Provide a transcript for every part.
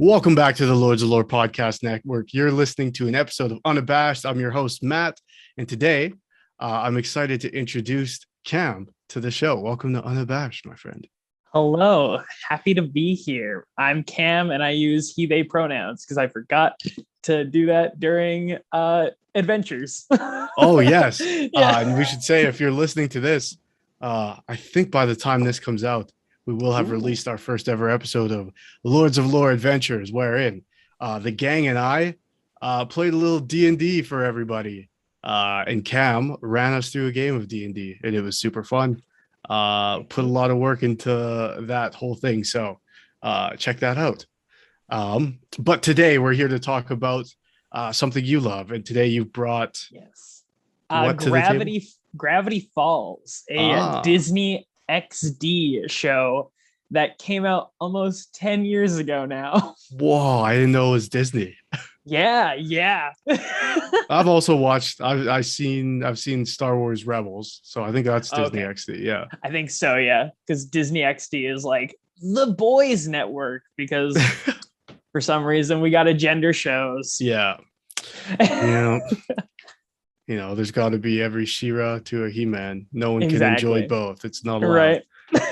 Welcome back to the Lords of Lore Podcast Network. You're listening to an episode of Unabashed. I'm your host, Matt, and today I'm excited to introduce Cam to the show. Welcome to Unabashed, my friend. Hello, happy to be here. I'm Cam, and I use he/they pronouns because I forgot to do that during adventures. Oh, yes. Yeah. And we should say, if you're listening to this, I think by the time this comes out, we will have released our first ever episode of Lords of Lore Adventures, wherein the gang and I played a little D&D for everybody. And Cam ran us through a game of D&D, and it was super fun. Put a lot of work into that whole thing, so check that out. But today we're here to talk about something you love, and today you brought what to the table? Gravity Falls, a Disney XD show that came out almost 10 years ago now. Whoa, I didn't know it was Disney. Yeah. I've also watched. I've seen Star Wars Rebels, so I think that's Disney XD. Yeah, I think so. Yeah, because Disney XD is like the boys' network because for some reason we got to gender shows. Yeah. You know, there's got to be every She-Ra to a He-Man. No one can enjoy both. It's not allowed.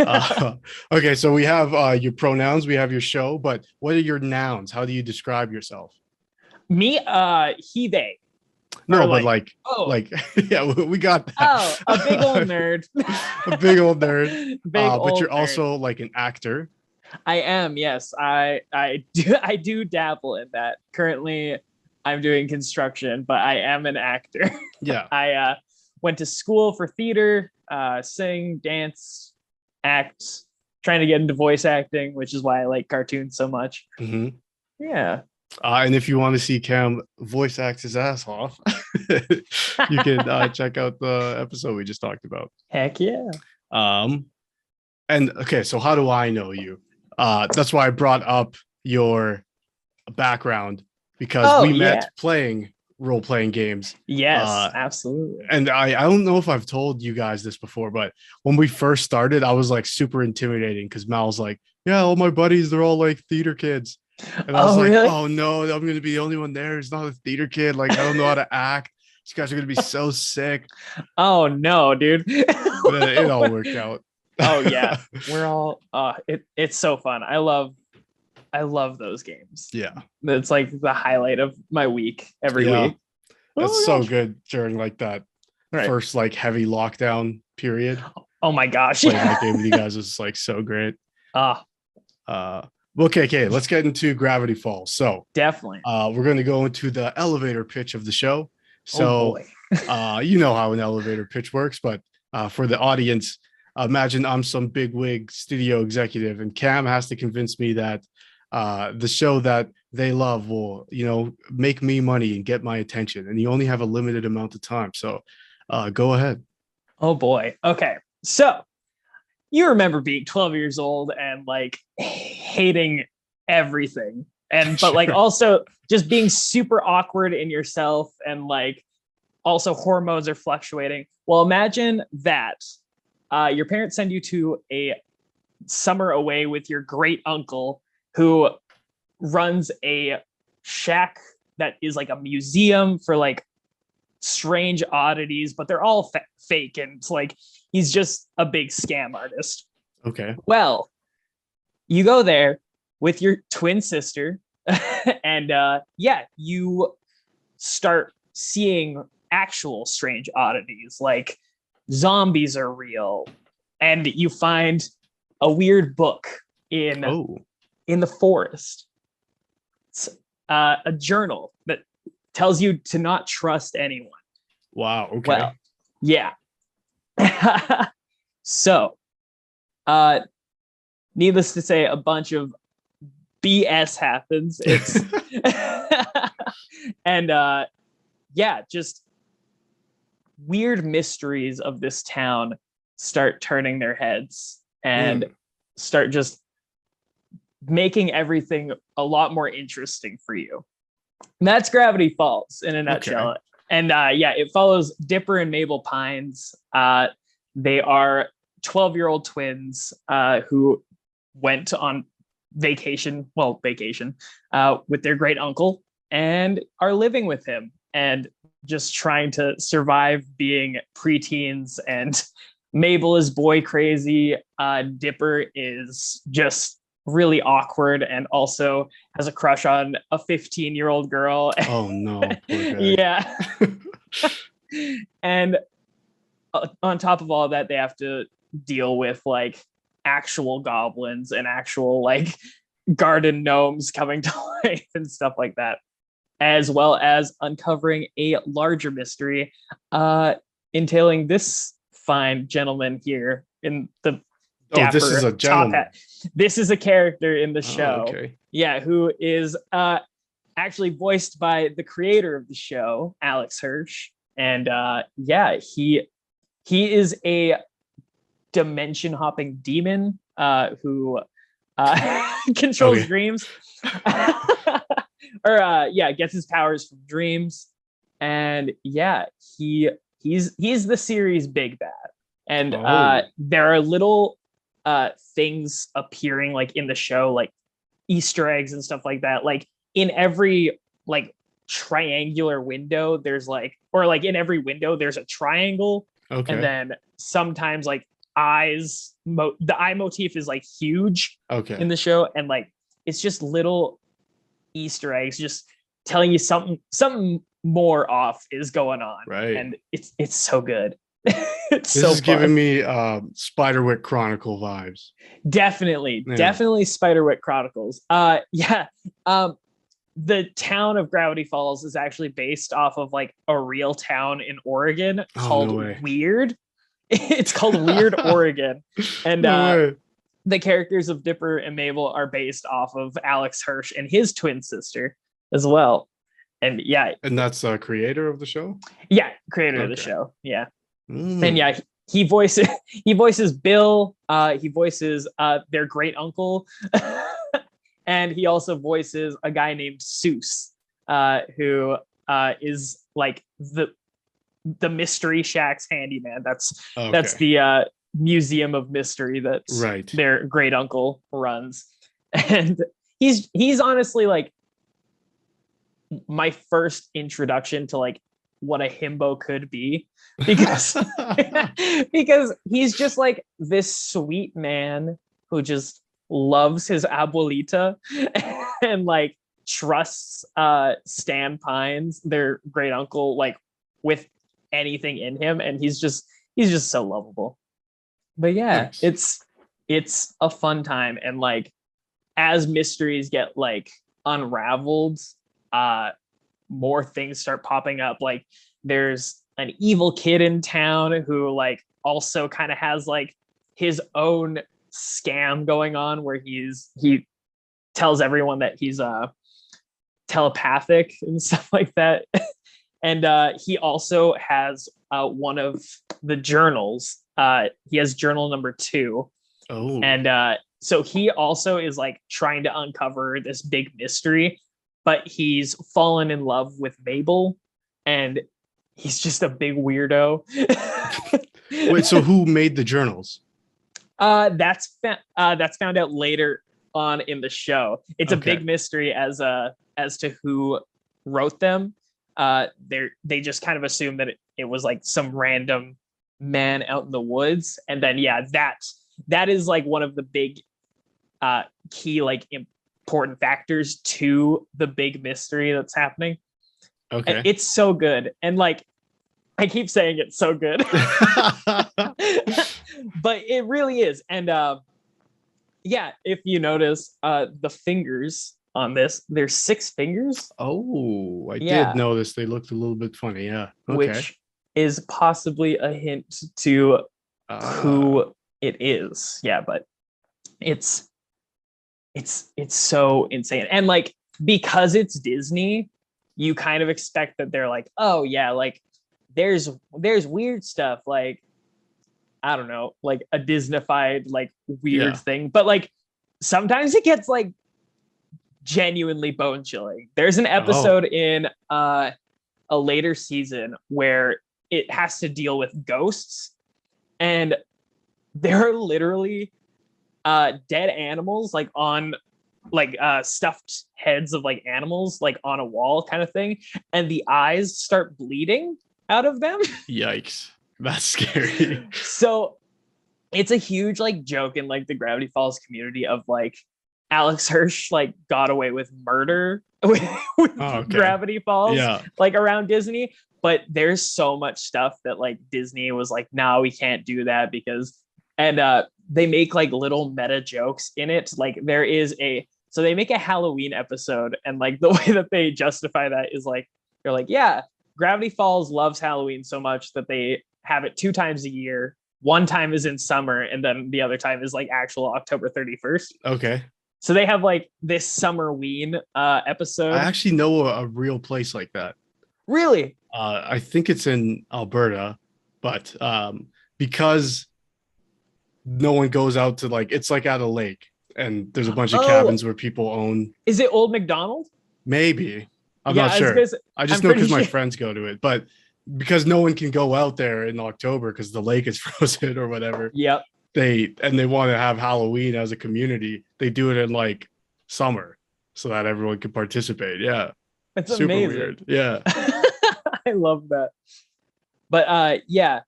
Right. Okay, so we have your pronouns, we have your show, but what are your nouns? How do you describe yourself? Me, he/they. No, but like, yeah, we got that. Oh, a big old nerd. A big old nerd. But you're also like an actor. I am, yes. I do dabble in that. Currently, I'm doing construction, but I am an actor. Yeah. I went to school for theater, sing, dance, act, trying to get into voice acting, which is why I like cartoons so much. Mm-hmm. Yeah. And if you want to see Cam voice act his ass off, you can check out the episode we just talked about. Heck yeah. And okay, so how do I know you? That's why I brought up your background, because we met playing role-playing games. Yes, absolutely. And I don't know if I've told you guys this before, but when we first started, I was like super intimidating because Mal's like, yeah, all my buddies, they're all like theater kids. And I was like, really? Oh no, I'm going to be the only one there who's not a theater kid. Like, I don't know how to act. These guys are going to be so sick. Oh no, dude. But it all worked out. Oh yeah. We're all, it's so fun. I love those games. Yeah. It's like the highlight of my week every week. That's so good during like that first like heavy lockdown period. Oh my gosh. Playing that game with you guys is like so great. Okay, let's get into Gravity Falls. So definitely. We're going to go into the elevator pitch of the show. So you know how an elevator pitch works, but for the audience, imagine I'm some bigwig studio executive and Cam has to convince me that the show that they love will, make me money and get my attention. And you only have a limited amount of time. So go ahead. Oh boy. Okay. So you remember being 12 years old and like hating everything. But like also just being super awkward in yourself and like also hormones are fluctuating. Well, imagine that your parents send you to a summer away with your great uncle who runs a shack that is like a museum for like strange oddities, but they're all fake. And it's like, he's just a big scam artist. Okay. Well, you go there with your twin sister and you start seeing actual strange oddities, like zombies are real. And you find a weird book in the forest. It's a journal that tells you to not trust anyone. Wow. Okay. Well, yeah. So, needless to say, a bunch of BS happens. It's and just weird mysteries of this town start turning their heads and start just making everything a lot more interesting for you. And that's Gravity Falls in a nutshell. Okay. And it follows Dipper and Mabel Pines. They are 12-year-old twins who went on vacation with their great uncle and are living with him and just trying to survive being preteens. And Mabel is boy crazy. Dipper is just really awkward and also has a crush on a 15-year-old girl. Oh no, poor guy. Yeah. And on top of all of that, they have to deal with like actual goblins and actual like garden gnomes coming to life and stuff like that, as well as uncovering a larger mystery entailing this fine gentleman here in the dapper this is a gentleman. top hat. This is a character in the show. Okay. Yeah, who is actually voiced by the creator of the show, Alex Hirsch. And he is a dimension hopping demon who controls dreams. Or gets his powers from dreams. And yeah, he's the series big bad. And there are little things appearing like in the show, like Easter eggs and stuff like that. Like in every like triangular window, there's like, or like in every window, there's a triangle. Okay. And then sometimes like eyes, the eye motif is like huge in the show. And like, it's just little Easter eggs, just telling you something more off is going on. Right. And it's so good. This is giving me Spiderwick Chronicle vibes. Definitely Spiderwick Chronicles. The town of Gravity Falls is actually based off of like a real town in Oregon called Weird. It's called Weird, Oregon. And the characters of Dipper and Mabel are based off of Alex Hirsch and his twin sister as well. And yeah. And that's the creator of the show? Yeah, creator of the show. Yeah. And yeah, he voices Bill, he voices their great uncle, and he also voices a guy named Seuss, who is like the Mystery Shack's handyman. That's the museum of mystery that's their great uncle runs. And he's honestly like my first introduction to like what a himbo could be, because because he's just like this sweet man who just loves his abuelita and like trusts Stan Pines, their great uncle, like with anything in him, and he's just so lovable. But yeah, it's a fun time. And like as mysteries get like unraveled, more things start popping up. Like there's an evil kid in town who like also kind of has like his own scam going on, where he tells everyone that he's telepathic and stuff like that. And he also has one of the journals. He has journal number 2. And so he also is like trying to uncover this big mystery, but he's fallen in love with Mabel, and he's just a big weirdo. Wait, so who made the journals? That's found out later on in the show. It's a big mystery as to who wrote them. They just kind of assume that it was like some random man out in the woods, and then that is like one of the big key like important factors to the big mystery that's happening. And it's so good, and like I keep saying it's so good, but it really is. And if you notice the fingers on this, there's 6 fingers. I did notice they looked a little bit funny. Which is possibly a hint to who it is. But it's so insane. And like because it's Disney, you kind of expect that they're like, oh yeah, like there's weird stuff, like I don't know, like a Disneyfied like weird thing, but like sometimes it gets like genuinely bone chilling. There's an episode in a later season where it has to deal with ghosts, and there are literally dead animals like on stuffed heads of like animals like on a wall kind of thing, and the eyes start bleeding out of them. Yikes. That's scary. So it's a huge like joke in like the Gravity Falls community of like Alex Hirsch like got away with murder with Gravity Falls, Yeah. like around Disney. But there's so much stuff that like Disney was like, no, we can't do that because, and they make like little meta jokes in it. Like there is so they make a Halloween episode, and like the way that they justify that is like, they're like, yeah, Gravity Falls loves Halloween so much that they have it 2 times a year. One time is in summer, and then the other time is like actual October 31st. Okay. So they have like this Summerween episode. I actually know a real place like that. Really? I think it's in Alberta, but because no one goes out to like, it's like at a lake, and there's a bunch of cabins where people own. Is it Old McDonald? Maybe. I'm not sure. I just know because my friends go to it, but because no one can go out there in October because the lake is frozen or whatever. Yep. They want to have Halloween as a community. They do it in like summer so that everyone can participate. Yeah. It's super amazing. Weird. Yeah. I love that. But yeah.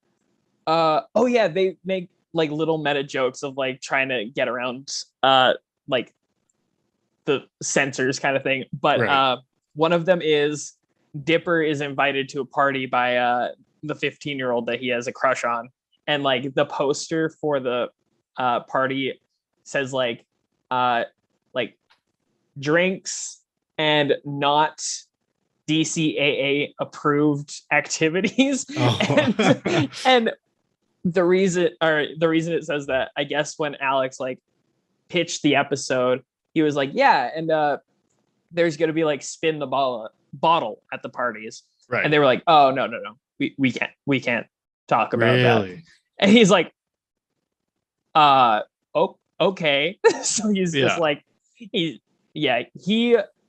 Oh yeah, they make like little meta jokes of like trying to get around like the censors kind of thing. But right. One of them is Dipper is invited to a party by the 15-year-old that he has a crush on, and like the poster for the party says like drinks and not DCAA approved activities. And the reason it says that, I guess when Alex like pitched the episode, he was like, yeah, and there's gonna be like spin the bottle at the parties. Right. And they were like, oh no, we can't talk about that. And he's like, oh, okay. So he's just like, he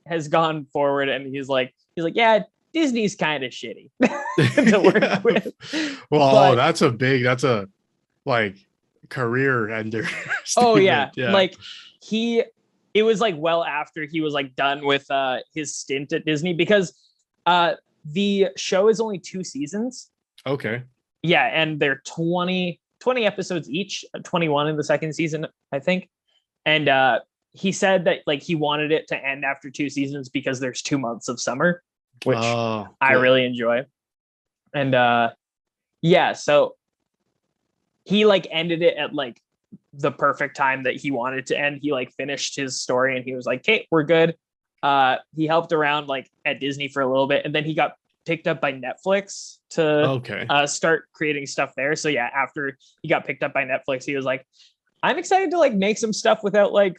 has gone forward, and he's like, yeah, Disney's kind of shitty to work with. Well, that's a like career ender. Oh yeah. Like it was like well after he was like done with his stint at Disney, because the show is only 2 seasons. Okay. Yeah, and they're 20 episodes each, 21 in the second season, I think. And he said that like he wanted it to end after 2 seasons because there's 2 months of summer, which I really enjoy. And yeah, so he like ended it at like the perfect time that he wanted to end. He like finished his story and he was like, okay, we're good. He helped around like at Disney for a little bit, and then he got picked up by Netflix to start creating stuff there. So yeah, after he got picked up by Netflix, he was like, I'm excited to like make some stuff without like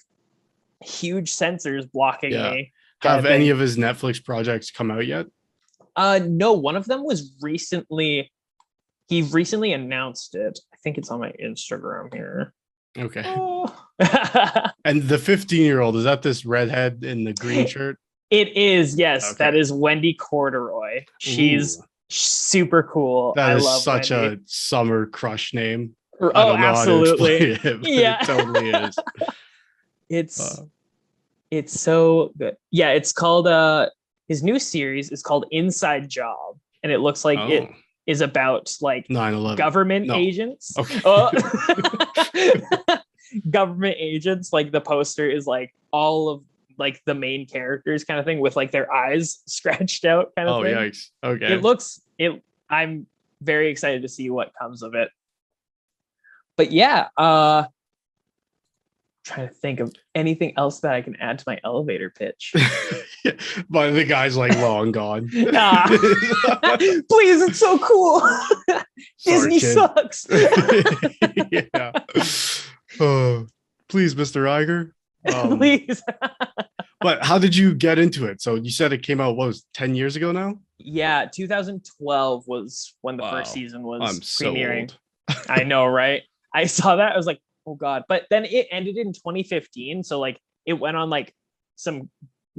huge censors blocking me. Have any of his Netflix projects come out yet? No, one of them was he recently announced it. I think it's on my Instagram here. Okay. And the 15-year-old, is that this redhead in the green shirt? It is, yes. Okay. That is Wendy Corduroy. She's super cool. That is such Wendy. A summer crush name. Oh, absolutely. It totally is. It's so good. Yeah, it's called his new series is called Inside Job, and it looks like it is about like 9/11 government agents. Okay. Government agents. Like the poster is like all of like the main characters kind of thing with like their eyes scratched out kind of thing. Oh, yikes. Okay. I'm very excited to see what comes of it. But yeah, trying to think of anything else that I can add to my elevator pitch. But the guy's like long gone. Please, it's so cool. Disney sucks. Yeah. Please, Mr. Iger. Please. But how did you get into it? So you said it came out, what was 10 years ago now? Yeah, 2012 was when the first season was premiering. So old. I know, right? I saw that. I was like, oh God. But then it ended in 2015. So like it went on like some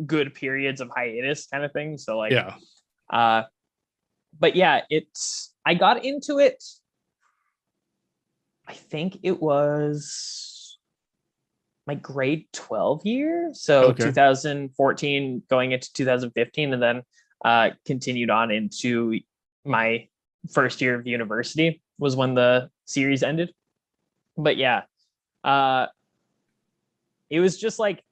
good periods of hiatus kind of thing. So like, but yeah, I got into it. I think it was my grade 12 year. So Okay. 2014 going into 2015, and then continued on into my first year of university was when the series ended. But yeah, it was just like,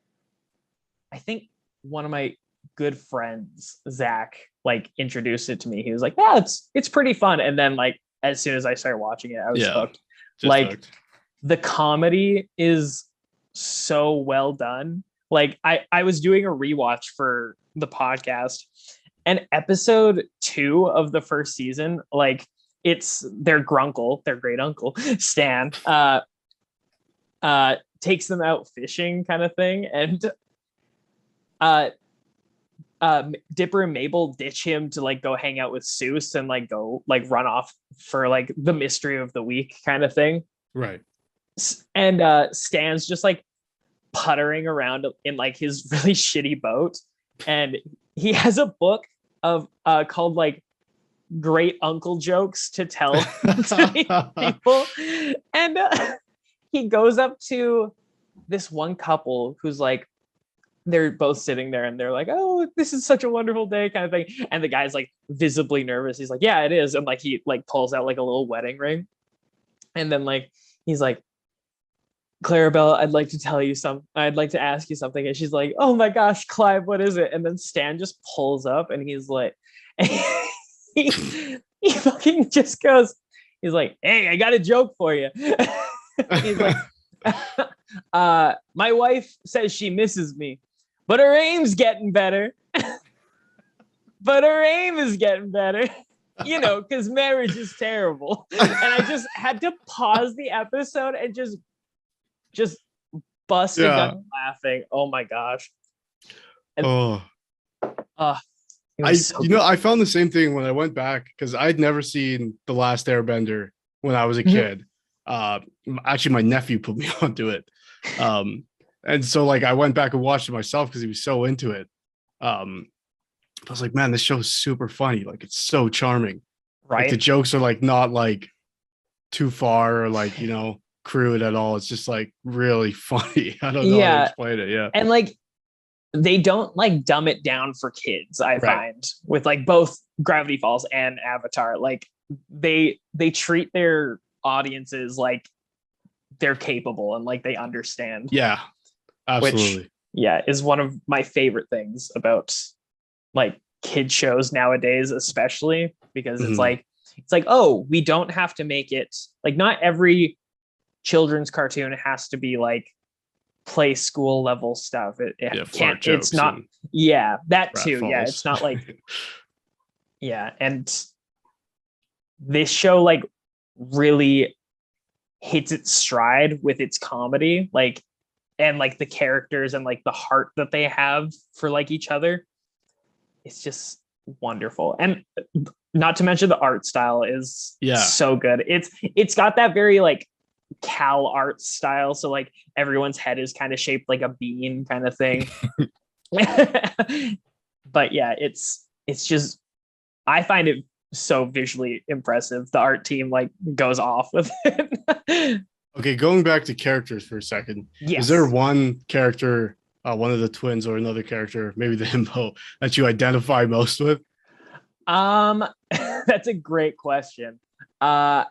I think one of my good friends, Zach, like introduced it to me. He was like, yeah, it's pretty fun. And then like, as soon as I started watching it, I was hooked. Like hooked. The comedy is so well done. Like I was doing a rewatch for the podcast, and episode 2 of the first season, like it's their grunkle, their great uncle, Stan, takes them out fishing kind of thing. And Dipper and Mabel ditch him to like go hang out with Seuss and like go like run off for like the mystery of the week kind of thing. Right. And Stan's just like puttering around in like his really shitty boat, and he has a book of called like Great Uncle Jokes to tell to people. And he goes up to this one couple who's like, they're both sitting there and they're like, oh, this is such a wonderful day kind of thing. And the guy's like visibly nervous. He's like, yeah, it is. And like he like pulls out like a little wedding ring. And then like he's like, Clarabelle, I'd like to ask you something. And she's like, oh my gosh, Clive, what is it? And then Stan just pulls up and he's like, he fucking just goes, he's like, hey, I got a joke for you. He's like, my wife says she misses me, but her aim's getting better. But her aim is getting better. You know, because marriage is terrible. And I just had to pause the episode and just busted up laughing. Oh my gosh. And, I found the same thing when I went back, because I'd never seen The Last Airbender when I was a kid. Actually, my nephew put me onto it. And so like I went back and watched it myself because he was so into it. I was like, man, this show's super funny. Like, it's so charming. Right. Like, the jokes are like not like too far or like, crude at all. It's just like really funny. I don't know how to explain it. Yeah. And like they don't like dumb it down for kids, I find, with like both Gravity Falls and Avatar. Like they treat their audiences like they're capable and like they understand. Yeah. Absolutely. Which, is one of my favorite things about like kid shows nowadays, especially because it's like, oh, we don't have to make it like, not every children's cartoon has to be like play school level stuff. It can't, it's not, that too. Falls. Yeah. It's not like, and this show like really hits its stride with its comedy, like, and like the characters and like the heart that they have for like each other. It's just wonderful. And not to mention the art style is so good. It's got that very like Cal art style. So like everyone's head is kind of shaped like a bean kind of thing. But yeah, it's just, I find it so visually impressive. The art team like goes off with it. Okay, going back to characters for a second. Yes. Is there one character, one of the twins or another character, maybe the himbo, that you identify most with? That's a great question. I've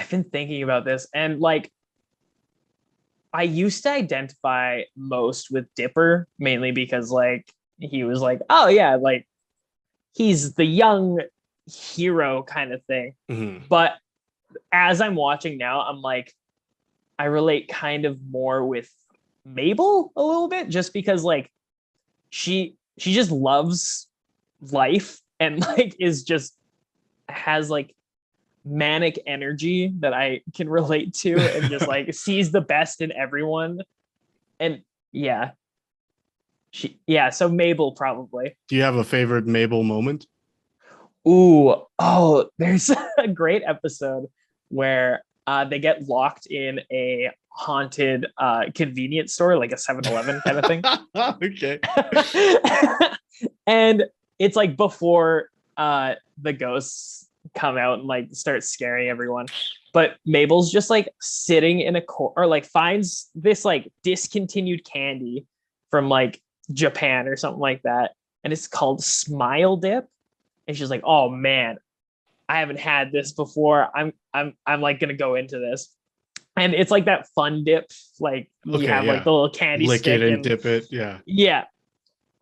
been thinking about this, and like I used to identify most with Dipper, mainly because like he was like, oh yeah, like he's the young hero kind of thing. But as I'm watching now, I'm like, I relate kind of more with Mabel a little bit, just because like she just loves life and like is just has like manic energy that I can relate to, and just like sees the best in everyone. And so Mabel probably. Do you have a favorite Mabel moment? There's a great episode where they get locked in a haunted convenience store, like a 7-Eleven kind of thing. Okay. And it's like before the ghosts come out and like start scaring everyone. but Mabel's just like sitting in a or like finds this like discontinued candy from like Japan or something like that, and it's called Smile Dip, and she's like, "Oh man, I haven't had this before. I'm like gonna go into this." And it's like that fun dip, like you have like the little candy lick stick it and and dip it. Yeah. yeah.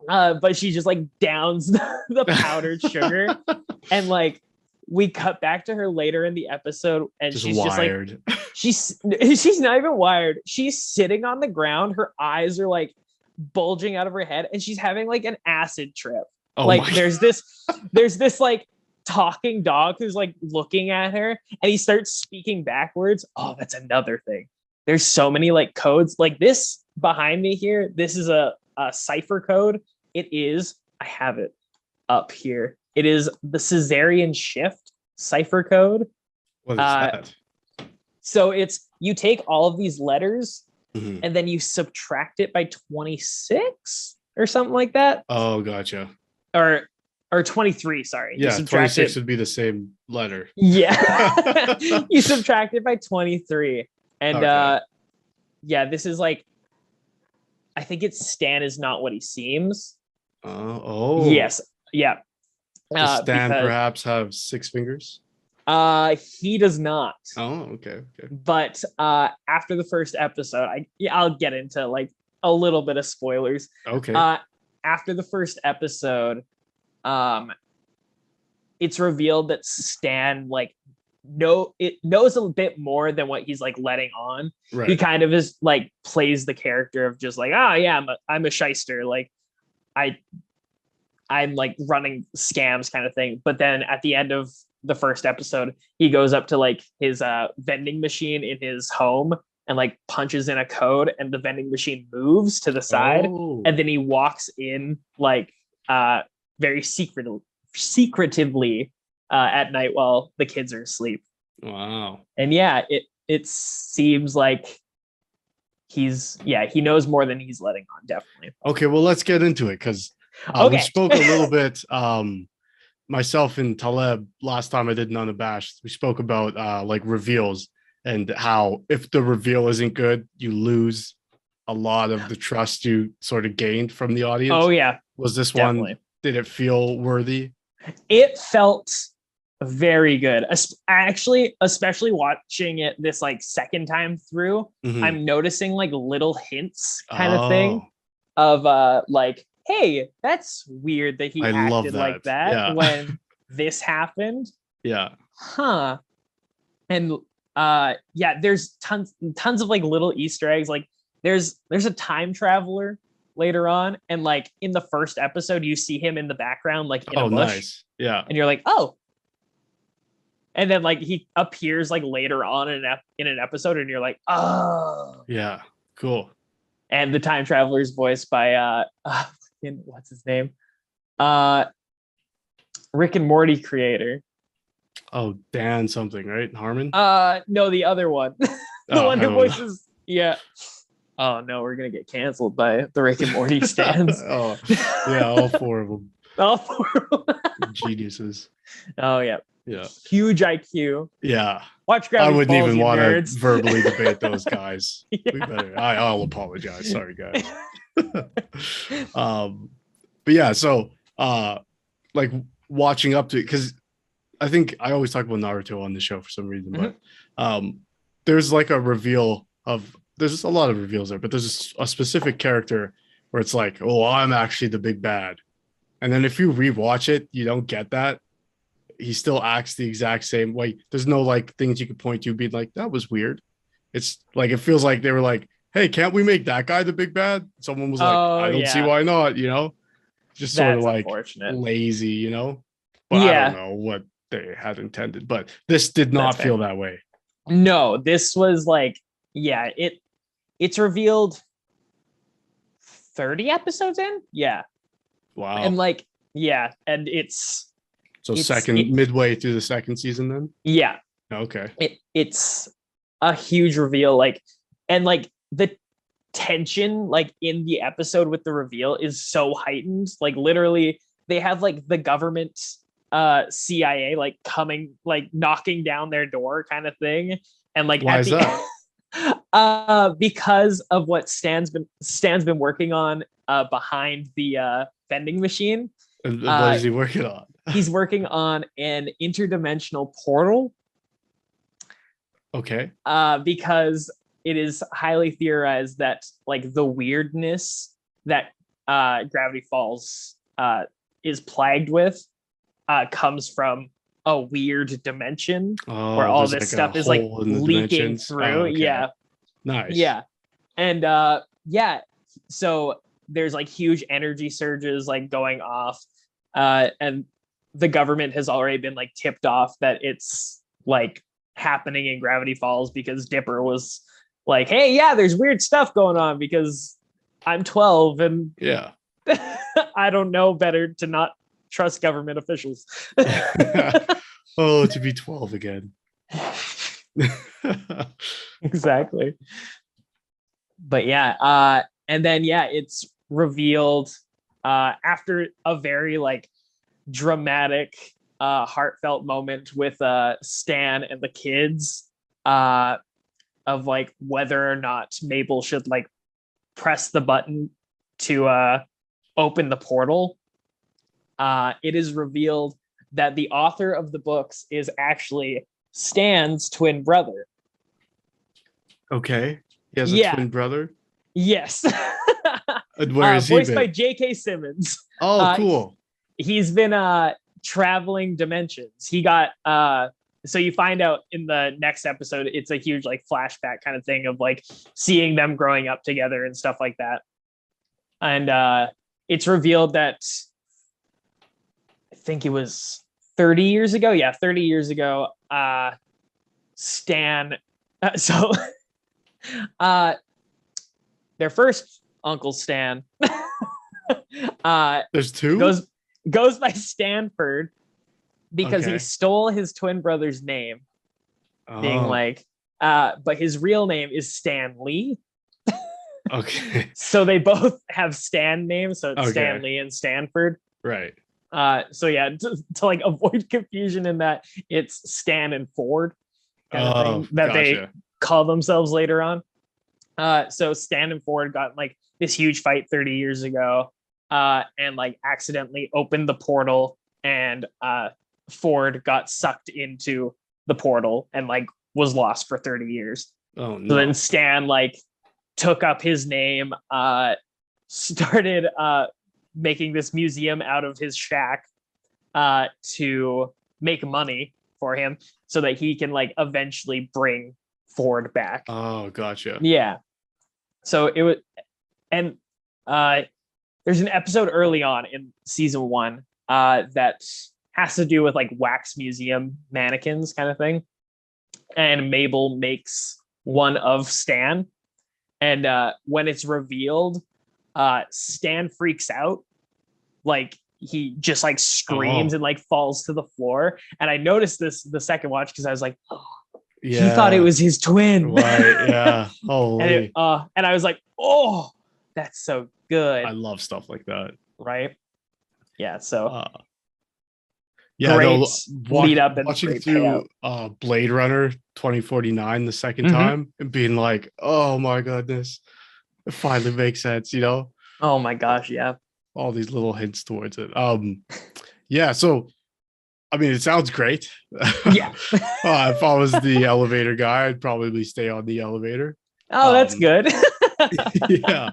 But she just like downs the powdered sugar, and like we cut back to her later in the episode, and Just she's wired. just like she's not even wired. She's sitting on the ground. Her eyes are like bulging out of her head, and she's having like an acid trip. Oh Like my there's this like talking dog who's like looking at her, and he starts speaking backwards. Oh, that's another thing. There's so many like codes. Like this behind me here, this is a cipher code. It is, I have it up here. It is the Caesarean shift cipher code. What is that? So it's, you take all of these letters Mhm. and then you subtract it by 26 or something like that. Oh, gotcha. Or 23, sorry. Yeah, 26 would be the same letter. Yeah. You subtract it by 23. And Okay. yeah, this is like, I think it's Stan is not what he seems. Oh. Yes. Yeah. Does Stan because perhaps have 6 fingers? he does not. Oh, okay. But after the first episode, I'll get into like a little bit of spoilers. Okay. After the first episode, it's revealed that Stan like knows a bit more than what he's like letting on. Right. He kind of is like plays the character of just like, yeah, I'm a shyster, like I'm like running scams kind of thing. But then at the end of the first episode, he goes up to like his vending machine in his home and like punches in a code, and the vending machine moves to the side. Oh. And then he walks in like very secretively at night while the kids are asleep. Wow. And yeah, it seems like he knows more than he's letting on, definitely. Okay, well, let's get into it, because we spoke a little bit, myself and Taleb, last time I did an Unabashed, we spoke about like reveals, and how if the reveal isn't good, you lose a lot of the trust you sort of gained from the audience. Oh yeah. Was this definitely. one, did it feel worthy? It felt very good. Actually, especially watching it this like second time through, I'm noticing like little hints kind of thing of like, hey, that's weird that he acted like that when this happened. Yeah. Huh. And yeah, there's tons of like little Easter eggs. Like there's a time traveler later on, and like in the first episode you see him in the background like in a bush. Nice. Yeah. And you're like, oh. And then like he appears like later on in an episode, and you're like, oh. Yeah. Cool. And the time traveler is voiced by what's his name? Rick and Morty creator. Oh, Dan something, right? Harmon? No, the other one. The one who voices. Yeah. Oh no, we're gonna get canceled by the Rick and Morty stands. Oh yeah, all 4 of them. All 4 of them. Geniuses. Oh yeah. Yeah. Huge IQ. Yeah. Watch Gravity I wouldn't Falls, even want to nerds. verbally debate those guys. Yeah. We better. I'll apologize. Sorry, guys. But yeah, so like watching up to it, because I think I always talk about Naruto on the show for some reason, but there's like a reveal of, there's a lot of reveals there, but there's a specific character where it's like, oh, I'm actually the big bad. And then if you rewatch it, you don't get that. He still acts the exact same way. There's no like things you could point to being like, that was weird. It's like, it feels like they were like, hey, can't we make that guy the big bad? Someone was like, I don't see why not, you know? Just sort of like lazy, you know? But I don't know what they had intended, but this did not feel that way. No, this was like, yeah, it's revealed 30 episodes in. Yeah. Wow. And like, yeah. And it's midway through the second season then? Yeah. Okay. It's a huge reveal. Like, and like the tension like in the episode with the reveal is so heightened. Like literally they have like the government CIA like coming, like knocking down their door kind of thing. And like Why at is the that? because of what Stan's been working on behind the vending machine. And what is he working on? He's working on an interdimensional portal. Okay. Because it is highly theorized that like the weirdness that Gravity Falls is plagued with comes from a weird dimension where all this like stuff is like leaking through. Okay. Yeah. Nice. Yeah. And yeah, so there's like huge energy surges like going off. And the government has already been like tipped off that it's like happening in Gravity Falls because Dipper was like, hey, yeah, there's weird stuff going on because I'm 12 and yeah. I don't know better to not trust government officials. Oh, to be 12 again. Exactly. But yeah, and then yeah, it's revealed after a very like dramatic heartfelt moment with Stan and the kids of like whether or not Mabel should like press the button to open the portal. It is revealed that the author of the books is actually Stan's twin brother. Okay. He has a twin brother? Yes. Where is he voiced been? by J.K. Simmons. Oh, cool. He's been traveling dimensions. He got so you find out in the next episode, it's a huge like flashback kind of thing of like seeing them growing up together and stuff like that. And it's revealed that I think it was 30 years ago. Yeah, 30 years ago, Stan. So their first uncle Stan There's two? Goes by Stanford because Okay. he stole his twin brother's name, being like, but his real name is Stan Lee. Okay. So they both have Stan names, so it's Okay. Stan Lee and Stanford. Right. So yeah, to like avoid confusion in that it's Stan and Ford kind of thing that they call themselves later on. So Stan and Ford got like this huge fight 30 years ago, and like accidentally opened the portal, and Ford got sucked into the portal and like was lost for 30 years. Oh no. So then Stan like took up his name, started making this museum out of his shack to make money for him so that he can like eventually bring Ford back. Oh, gotcha. Yeah. So it was, and there's an episode early on in season 1 that has to do with like wax museum mannequins kind of thing. And Mabel makes one of Stan. And when it's revealed, Stan freaks out. Like he just like screams and like falls to the floor. And I noticed this the second watch because I was like, oh, he thought it was his twin. Right. Yeah. Holy. And I was like, oh, that's so good. I love stuff like that. Right. Yeah. So yeah, great lead up and watching great through payout. Blade Runner 2049 the second time and being like, oh my goodness, it finally makes sense, you know? Oh my gosh, yeah. All these little hints towards it. Yeah, so I mean, it sounds great. Yeah. If I was the elevator guy, I'd probably stay on the elevator. Oh, that's good. Yeah.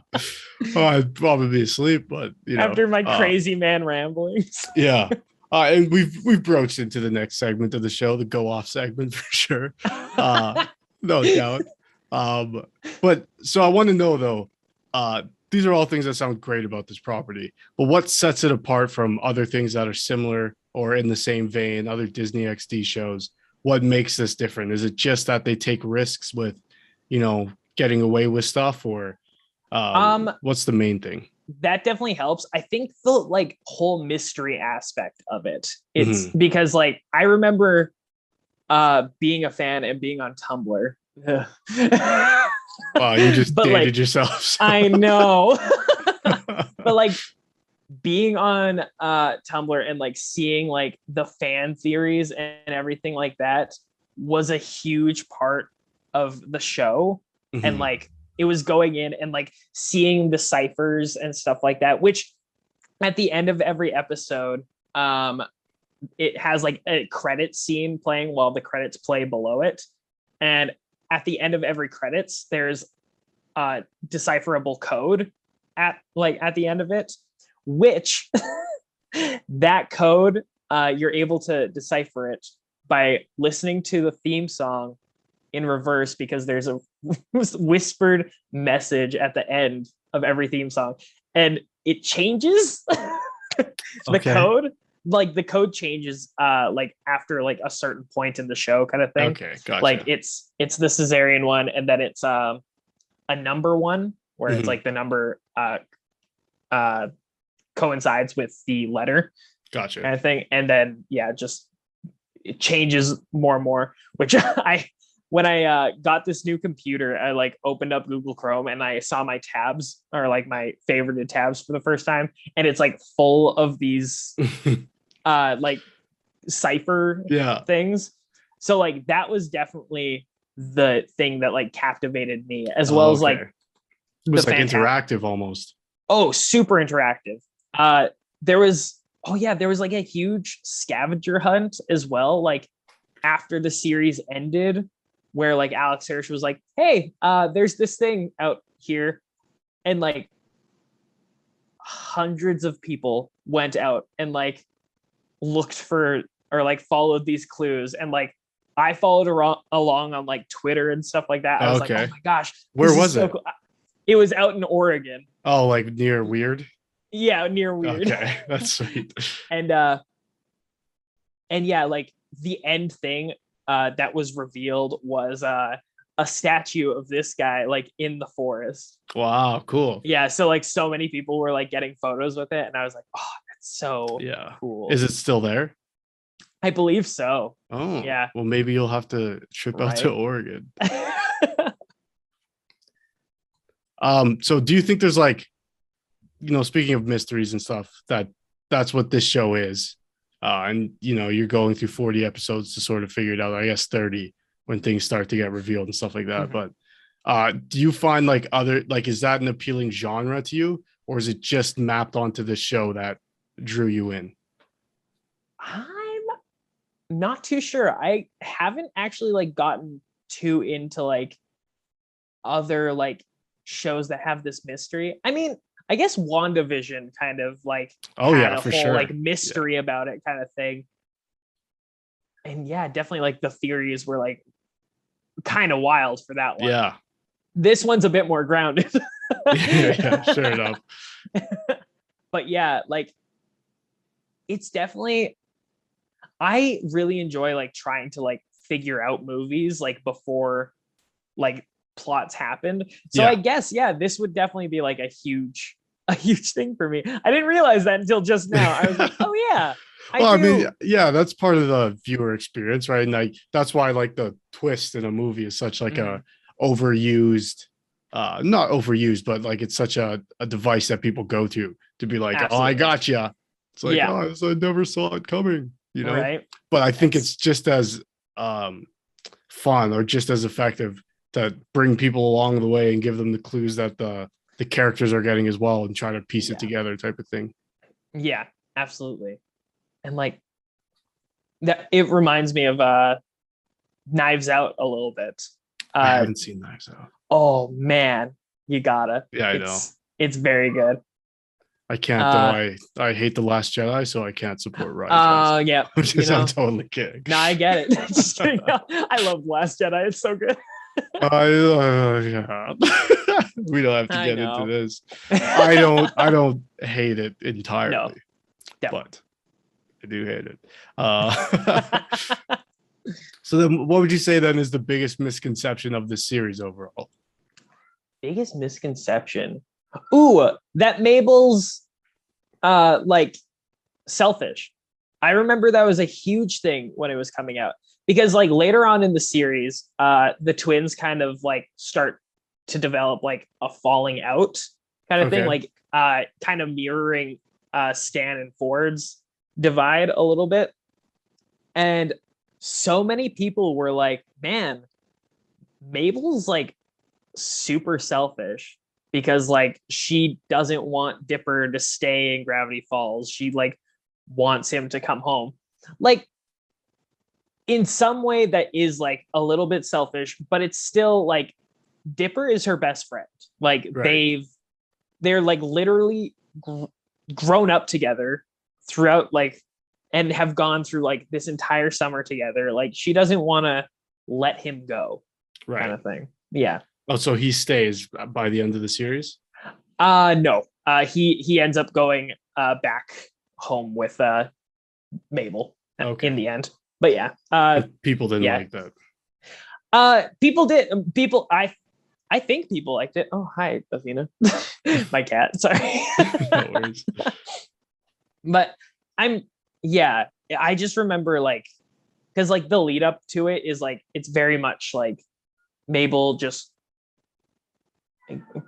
I'd probably be asleep, but you know, after my crazy man ramblings. Yeah. And we've broached into the next segment of the show, the go off segment for sure. No doubt. But so I want to know though, these are all things that sound great about this property, but what sets it apart from other things that are similar or in the same vein, other Disney XD shows? What makes this different? Is it just that they take risks with, you know, getting away with stuff, or what's the main thing? That definitely helps. I think the like whole mystery aspect of it. It's because like I remember being a fan and being on Tumblr. Wow, you just but dated like, yourself. So. I know. But like being on Tumblr and like seeing like the fan theories and everything like that was a huge part of the show. And like it was going in and like seeing the ciphers and stuff like that, which at the end of every episode, it has like a credit scene playing while the credits play below it. And at the end of every credits, there's decipherable code at the end of it, which that code, you're able to decipher it by listening to the theme song in reverse, because there's a whispered message at the end of every theme song, and it changes the code. Like the code changes like after like a certain point in the show, kind of thing. Okay, gotcha. Like it's the Caesarean one, and then it's a number one where it's like the number coincides with the letter. Gotcha. Kind of thing. And then just it changes more and more, which when I got this new computer, I like opened up Google Chrome and I saw my tabs, or like my favorited tabs, for the first time, and it's like full of these like cipher things. So like that was definitely the thing that like captivated me, as well as like it was like interactive almost. Oh, super interactive. There was like a huge scavenger hunt as well, like after the series ended, where like Alex Hirsch was like, hey, there's this thing out here, and like hundreds of people went out and like looked for, or like followed these clues, and like I followed along on like Twitter and stuff like that. I was like, oh my gosh, where was it? Cool. It was out in Oregon. Oh, like near Weird? Yeah, near Weird. Okay, that's sweet. And yeah, like the end thing that was revealed was a statue of this guy like in the forest. Wow, cool. Yeah, so like so many people were like getting photos with it, and I was like, oh, that's so cool. Is it still there? I believe so. Oh, yeah. Well, maybe you'll have to trip out to Oregon. So do you think there's like, speaking of mysteries and stuff, that's what this show is? And you're going through 40 episodes to sort of figure it out. I guess 30 when things start to get revealed and stuff like that. But do you find like is that an appealing genre to you, or is it just mapped onto the show that drew you in? I'm not too sure. I haven't actually like gotten too into like other like shows that have this mystery. I mean, I guess WandaVision kind of like had a whole like mystery about it kind of thing. And yeah, definitely like the theories were like kind of wild for that one. Yeah. This one's a bit more grounded. Yeah, sure enough. But yeah, like it's definitely, I really enjoy like trying to like figure out movies like before like plots happened. So I guess this would definitely be like a huge thing for me. I didn't realize that until just now. I was like, oh yeah. I mean, that's part of the viewer experience, right? And like that's why like the twist in a movie is such like a overused, not overused, but like it's such a device that people go to be like, absolutely. Oh, I gotcha. It's like, oh, I never saw it coming, Right. But I think it's just as fun or just as effective to bring people along the way and give them the clues that the characters are getting as well, and try to piece it together type of thing. Yeah, absolutely. And like that, it reminds me of Knives Out a little bit. I haven't seen Knives Out. Oh man, you gotta. Yeah, I know. It's very good. I can't though. I hate The Last Jedi, so I can't support Rian Johnson. Yeah. I'm totally kidding. No, I get it. Just kidding. I love Last Jedi. It's so good. Yeah. We don't have to get into this. I don't hate it entirely, but I do hate it. So then what would you say then is the biggest misconception of this series overall? Biggest misconception? Ooh, that Mabel's like selfish. I remember that was a huge thing when it was coming out, because like later on in the series, the twins kind of like start to develop like a falling out kind of thing, like kind of mirroring Stan and Ford's divide a little bit. And so many people were like, man, Mabel's like super selfish because like she doesn't want Dipper to stay in Gravity Falls. She like wants him to come home. Like in some way that is like a little bit selfish, but it's still like Dipper is her best friend. Like they're like literally grown up together throughout like and have gone through like this entire summer together. Like she doesn't want to let him go, kind of thing. Yeah. Oh, so he stays by the end of the series? No. He ends up going back home with Mabel in the end. But yeah, people didn't like that. People did. I think people liked it. Oh, hi, Athena, my cat. Sorry. No worries. But I just remember like, because like the lead up to it is like it's very much like Mabel just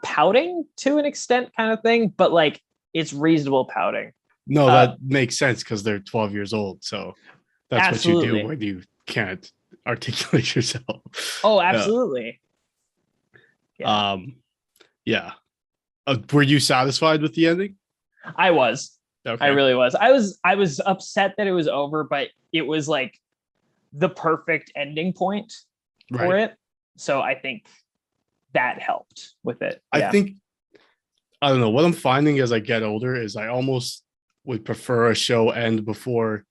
pouting to an extent, kind of thing. But like it's reasonable pouting. No, that makes sense because they're 12 years old. So that's absolutely what you do when you can't articulate yourself. Oh, absolutely. Yeah. Were you satisfied with the ending? I was. Okay. I really was. I was upset that it was over, but it was like the perfect ending point for it. So I think that helped with it. I think, I don't know, what I'm finding as I get older is I almost would prefer a show end before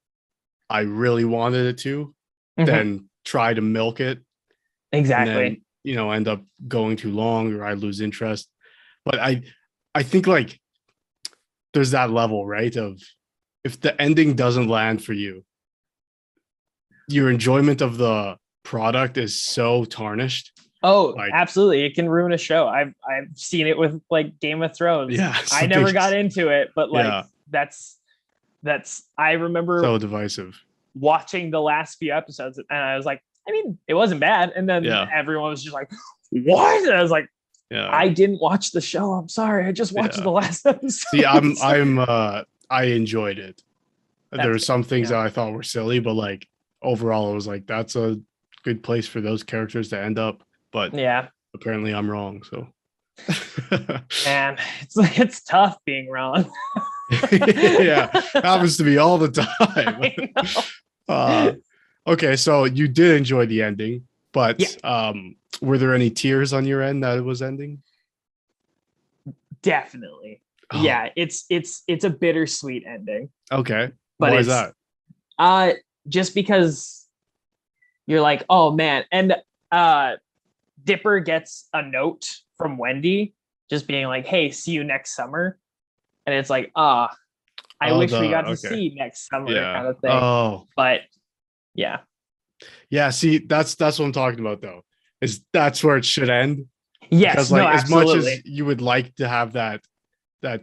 I really wanted it to than try to milk it. Exactly. And then, end up going too long or I lose interest. But I think like there's that level, right? Of if the ending doesn't land for you, your enjoyment of the product is so tarnished. Oh, like, absolutely. It can ruin a show. I've seen it with like Game of Thrones. Yeah. I never got into it, but like that's I remember so divisive watching the last few episodes and I was like, I mean, it wasn't bad. And then everyone was just like, what? And I was like, I didn't watch the show. I'm sorry. I just watched the last episode. See, I enjoyed it. There were some things that I thought were silly, but like overall, I was like, that's a good place for those characters to end up. But apparently I'm wrong. So man, it's tough being wrong. Happens to me all the time. Okay, so you did enjoy the ending, but were there any tears on your end that it was ending? Definitely. Yeah, it's a bittersweet ending. Okay. But why is that? Just because you're like, oh man, and Dipper gets a note from Wendy just being like, hey, see you next summer. And it's like, I wish we got to see next summer kind of thing. Oh. But yeah. Yeah, see, that's what I'm talking about though. Is that's where it should end. Yes, because like as much as you would like to have that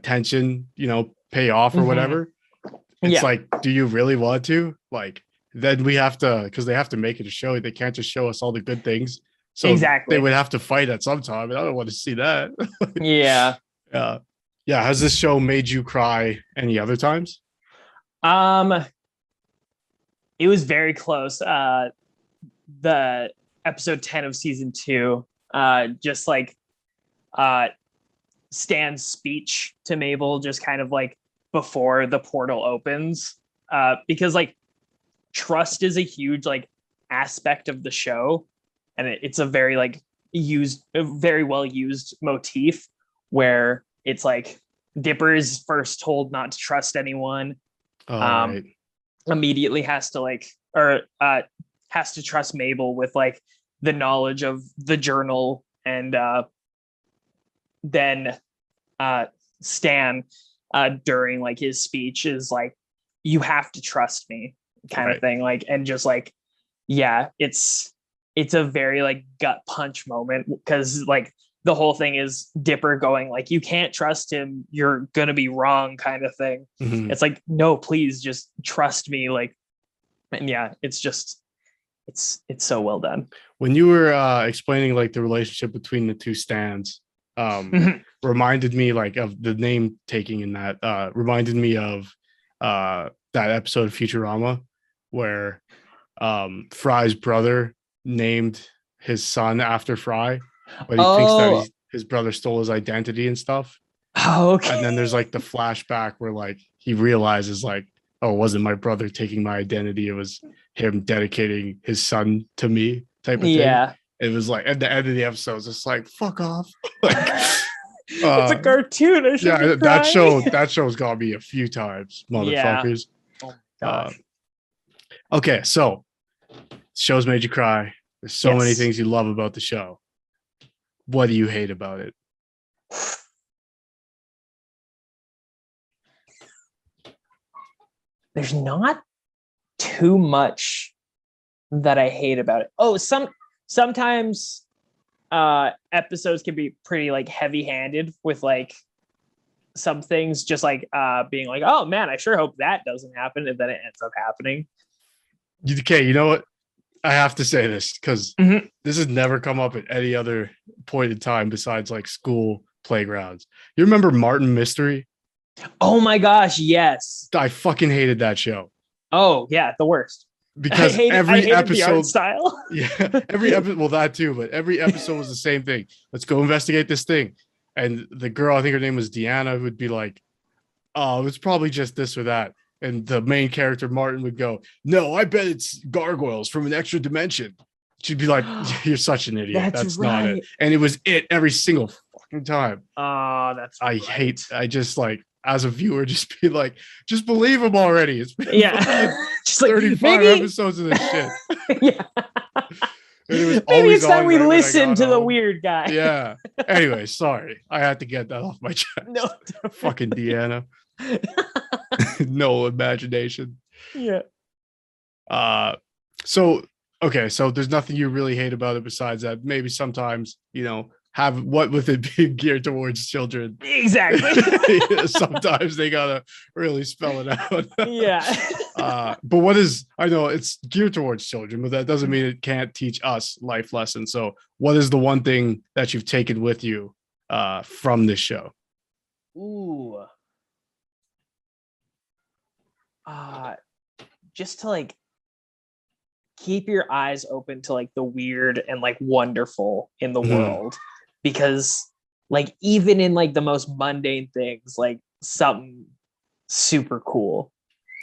tension, pay off or whatever, it's like, do you really want to? Like, then we have to, because they have to make it a show. They can't just show us all the good things. So they would have to fight at some time, and I don't want to see that. Yeah. Has this show made you cry any other times? It was very close. The episode 10 of season 2, just like Stan's speech to Mabel, just kind of like before the portal opens, because like trust is a huge like aspect of the show, and it's a very like very well used motif where it's like Dipper is first told not to trust anyone. Immediately has to trust Mabel with like the knowledge of the journal, and then Stan during like his speech is like, you have to trust me kind of thing, like, and just like it's a very like gut punch moment, because like the whole thing is Dipper going like, you can't trust him, you're gonna be wrong kind of thing. It's like, no, please just trust me, like, and it's just it's so well done. When you were explaining like the relationship between the two Stans, reminded me like of the name taking in that reminded me of that episode of Futurama where Fry's brother named his son after Fry, but he thinks that his brother stole his identity and stuff. Oh, okay. And then there's like the flashback where like he realizes like, oh, it wasn't my brother taking my identity, it was him dedicating his son to me type of thing. Yeah. It was like at the end of the episode, it's just like fuck off. Like it's a cartoon. That show's got me a few times, motherfuckers. Yeah. Oh gosh. Okay, so show's made you cry. There's so many things you love about the show. What do you hate about it? There's not too much that I hate about it. Oh, sometimes episodes can be pretty like heavy-handed with like some things, just like being like, oh man, I sure hope that doesn't happen, and then it ends up happening. Okay, you know what? I have to say this because this has never come up at any other point in time besides like school playgrounds. You remember Martin Mystery? Oh my gosh, yes. I fucking hated that show. Oh yeah, the worst. Because every episode, the art style. Yeah, every episode. Well, that too, but every episode was the same thing. Let's go investigate this thing, and the girl, I think her name was Deanna, would be like, "Oh, it's probably just this or that," and the main character Martin would go, "No, I bet it's gargoyles from an extra dimension." She'd be like, "You're such an idiot. That's right. Not it." And it was it every single fucking time. Oh, I just like. As a viewer, just be like, just believe him already. It's been just 35 episodes of this shit. Yeah. Maybe it's time we listen to the weird guy. Yeah. Anyway, sorry. I had to get that off my chest. No. Fucking Deanna. No imagination. Yeah. So there's nothing you really hate about it besides that maybe sometimes, have what with it being geared towards children. Exactly. Sometimes they gotta really spell it out. Yeah. But I know it's geared towards children, but that doesn't mean it can't teach us life lessons. So what is the one thing that you've taken with you from this show? Ooh. Just to like keep your eyes open to like the weird and like wonderful in the world, because like even in like the most mundane things, like something super cool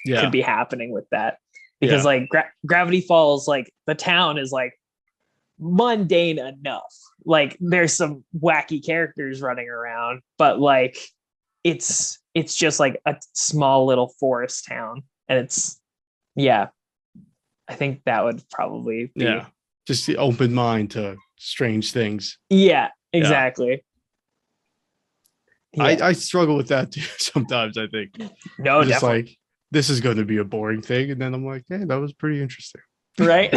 could be happening with that, because like Gravity Falls, like the town is like mundane enough, like there's some wacky characters running around, but like it's just like a small little forest town, and it's I think that would probably be just the open mind to strange things. Yeah, exactly. Yeah. I struggle with that too sometimes. I think no, just definitely. Like this is going to be a boring thing, and then I'm like, hey, that was pretty interesting, right?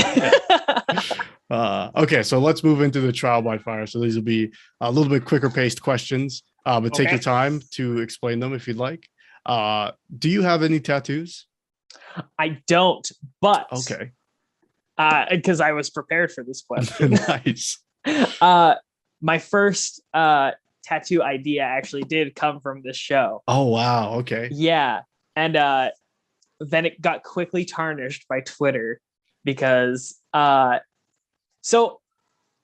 Okay, so let's move into the trial by fire. So these will be a little bit quicker paced questions, but take your time to explain them if you'd like. Do you have any tattoos? I don't, but okay, because I was prepared for this question. Nice. My first tattoo idea actually did come from this show. Oh wow, okay. Yeah, and then it got quickly tarnished by Twitter because so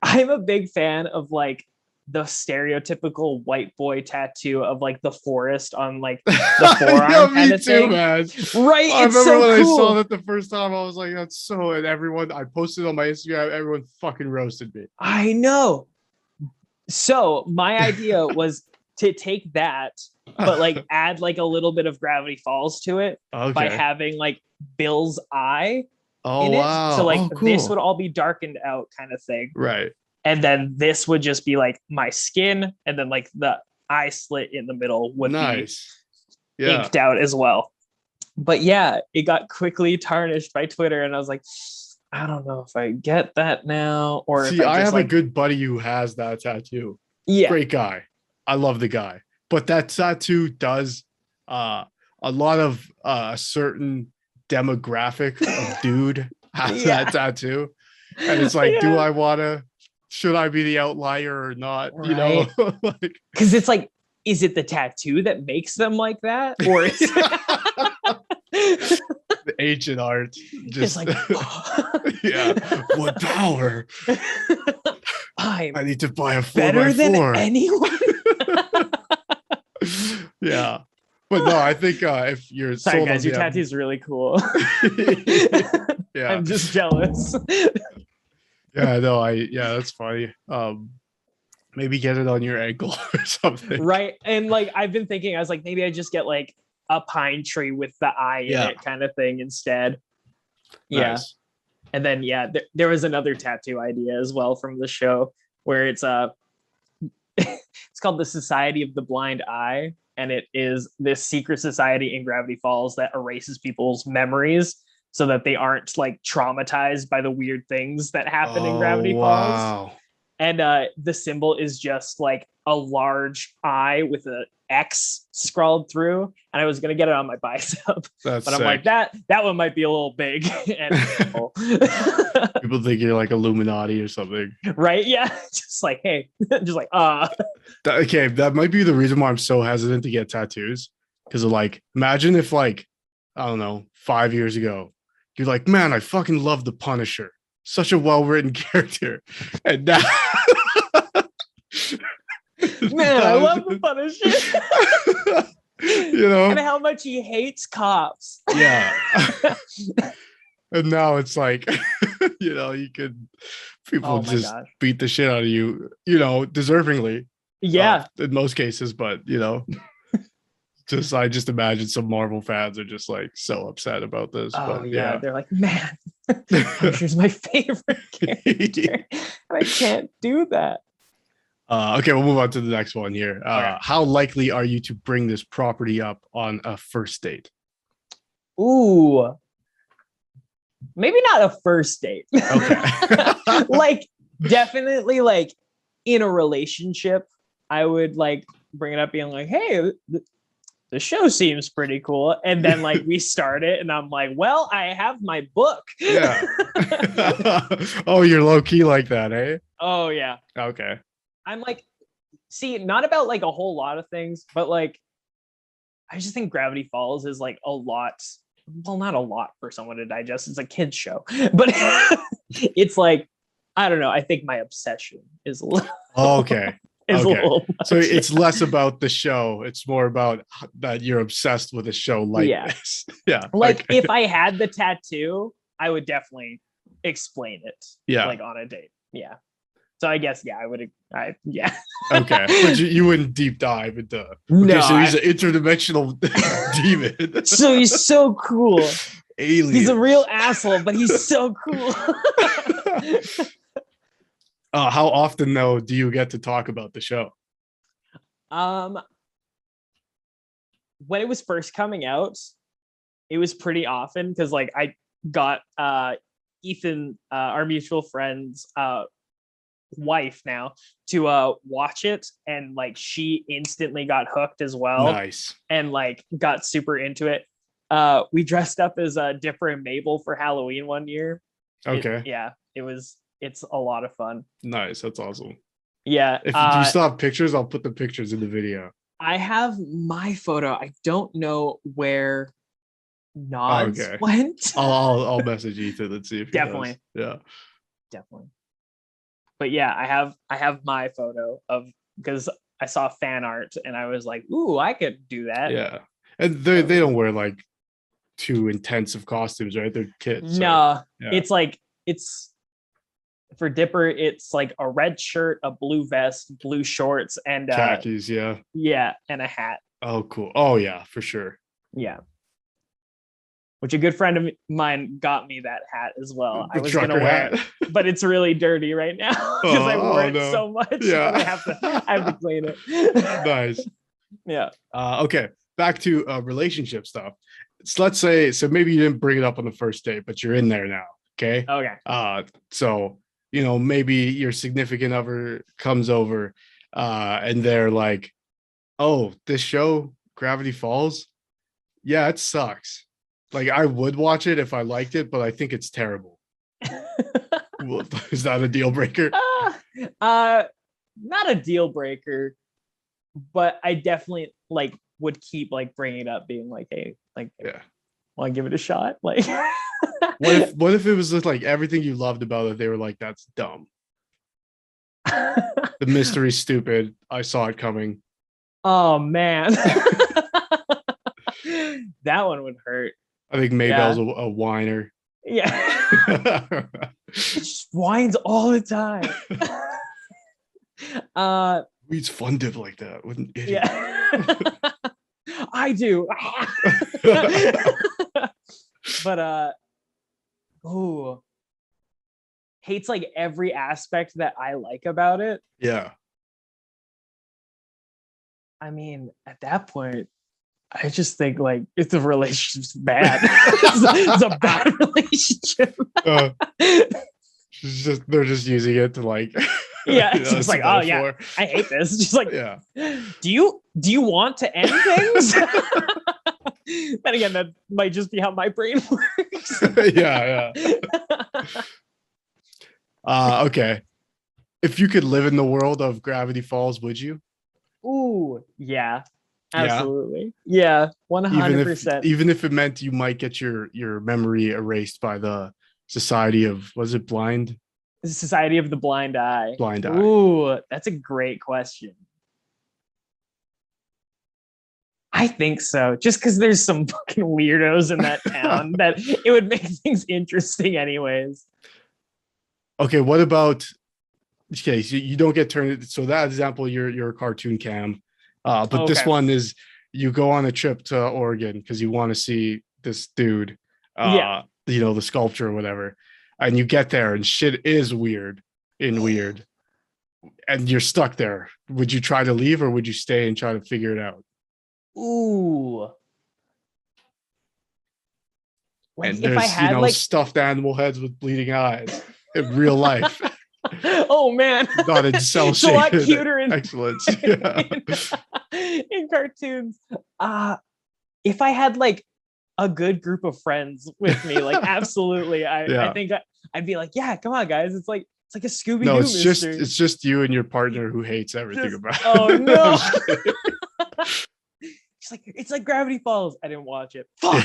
I'm a big fan of like the stereotypical white boy tattoo of like the forest on like the forearm kind of thing. Man. Right? I remember so when cool. I saw that the first time. I was like, "That's so." And everyone, I posted on my Instagram. Everyone fucking roasted me. I know. So my idea was to take that, but like add like a little bit of Gravity Falls to it by having like Bill's eye in it. So like cool. This would all be darkened out kind of thing. Right. And then this would just be like my skin, and then like the eye slit in the middle would be inked out as well. But yeah, it got quickly tarnished by Twitter, and I was like, I don't know if I get that now, or see, if I have like... a good buddy who has that tattoo. Yeah, great guy. I love the guy, but that tattoo does a lot of a certain demographic of dude has that tattoo, and it's like, do I want to should I be the outlier or not? You know, Right. like Because it's like, is it the tattoo that makes them like that, or is the ancient art. it's Just like, yeah, what power? I'm I need to buy a 4 by better than 4 anyone? Yeah, but no, I think if you're Sorry, sold on guys, your the tattoo's really cool. yeah, I'm just jealous. yeah, no, yeah, that's funny. Maybe get it on your ankle or something. Right. And like I've been thinking, I was like, maybe I just get like a pine tree with the eye in Yeah. it kind of thing instead. Yeah. Nice. And then there was another tattoo idea as well from the show where it's it's called the Society of the Blind Eye. And it is this secret society in Gravity Falls that erases people's memories so that they aren't like traumatized by the weird things that happen in Gravity Falls. Wow. And the symbol is just like a large eye with an X scrawled through. And I was gonna get it on my bicep, That's but I'm sick. like that one might be a little big. And People think you're like Illuminati or something. right? Yeah, just like hey, just like Okay, that might be the reason why I'm so hesitant to get tattoos. Because of like, imagine if like, I don't know, 5 years ago, you're like, man, I fucking love the Punisher. Such a well-written character. And now man, I love the Punisher. You know, and how much he hates cops. yeah. And now it's like, you know, you could people Oh my just gosh. beat the shit out of you, you know, deservingly. Yeah. In most cases, but you know, I just imagine some Marvel fans are just like so upset about this. Oh But yeah, they're like, man, Punisher's my favorite character. And I can't do that. Okay, we'll move on to the next one here. Okay. How likely are you to bring this property up on a first date? Ooh, maybe not a first date. Okay. Like definitely like in a relationship, I would like bring it up being like, hey, the show seems pretty cool. And then like we start it and I'm like, well, I have my book. Yeah. Oh, you're low key like that, eh? Oh yeah. Okay. I'm like, see, not about like a whole lot of things, but like I just think Gravity Falls is like a lot. Well, not a lot for someone to digest. It's a kid's show, but it's like, I don't know. I think my obsession is a little. Okay. Is a Okay. little much. So it's less about the show. It's more about that you're obsessed with a show like this. Yeah. Like okay. if I had the tattoo, I would definitely explain it. Yeah. Like on a date. Yeah. So I guess yeah, I would. Yeah. Okay, but you wouldn't deep dive into. Okay, No, so he's an interdimensional demon. So he's so cool. Alien. He's a real asshole, but he's so cool. How often though do you get to talk about the show? When it was first coming out, it was pretty often because like I got Ethan, our mutual friend's wife now to watch it, and like she instantly got hooked as well. Nice. And like got super into it. We dressed up as Dipper and Mabel for Halloween one year. Okay. It's a lot of fun. Nice. That's awesome. Yeah. If you still have pictures, I'll put the pictures in the video. I have my photo. I don't know where Nods went. I'll message Ethan and see if he Definitely. does. Yeah. Definitely. But yeah, I have my photo of because I saw fan art and I was like, ooh, I could do that. Yeah. And they don't wear like too intensive costumes, right? They're kids. No, yeah. It's like it's for Dipper, it's like a red shirt, a blue vest, blue shorts, and khakis, yeah, and a hat. Oh, cool. Oh yeah, for sure. Yeah. Which a good friend of mine got me that hat as well. I was gonna wear it, but it's really dirty right now because I wore it so much. Yeah. I have to clean it. Nice. Yeah. Okay. Back to relationship stuff. So let's say, so maybe you didn't bring it up on the first date, but you're in there now. Okay. Okay. So you know, maybe your significant other comes over, and they're like, "Oh, this show, Gravity Falls, yeah, it sucks. Like, I would watch it if I liked it, but I think it's terrible." Well, is that a deal breaker? Not a deal breaker, but I definitely like would keep like bringing it up, being like, hey, like, Yeah. want to give it a shot? Like, What if it was just like everything you loved about it? They were like, that's dumb. The mystery's stupid. I saw it coming. Oh man, that one would hurt. I think Maybell's a whiner. Yeah, it just whines all the time. Reads fun div like that. What an idiot. Yeah, I do. But oh, hates like every aspect that I like about it. Yeah. I mean, at that point, I just think like if the relationship's bad, it's a bad relationship. They're just using it to like. Yeah, it's just like, oh yeah, I hate this. It's just like, yeah. Do you want to end things? Then again, that might just be how my brain works. Yeah. Okay. If you could live in the world of Gravity Falls, would you? Ooh, yeah. Absolutely. Yeah, 100%. Even if it meant you might get your memory erased by the Society of, was it Blind? Society of the Blind Eye. Blind Eye. Ooh, that's a great question. I think so. Just because there's some fucking weirdos in that town that it would make things interesting anyways. Okay, what about, okay, so you don't get turned, so that example, you're a cartoon cam. But okay. This one is you go on a trip to Oregon because you want to see this dude, you know, the sculpture or whatever. And you get there and shit is weird, and you're stuck there. Would you try to leave or would you stay and try to figure it out? Ooh. Like, and there's, you know, like stuffed animal heads with bleeding eyes in real life. Oh man, not in cell shaded. A lot cuter in excellence. In cartoons. If I had like a good group of friends with me, like absolutely, I think I'd be like, yeah, come on, guys. It's like a Scooby-Doo. No, it's just you and your partner who hates everything about it. Oh no. It's like Gravity Falls. I didn't watch it. Fuck.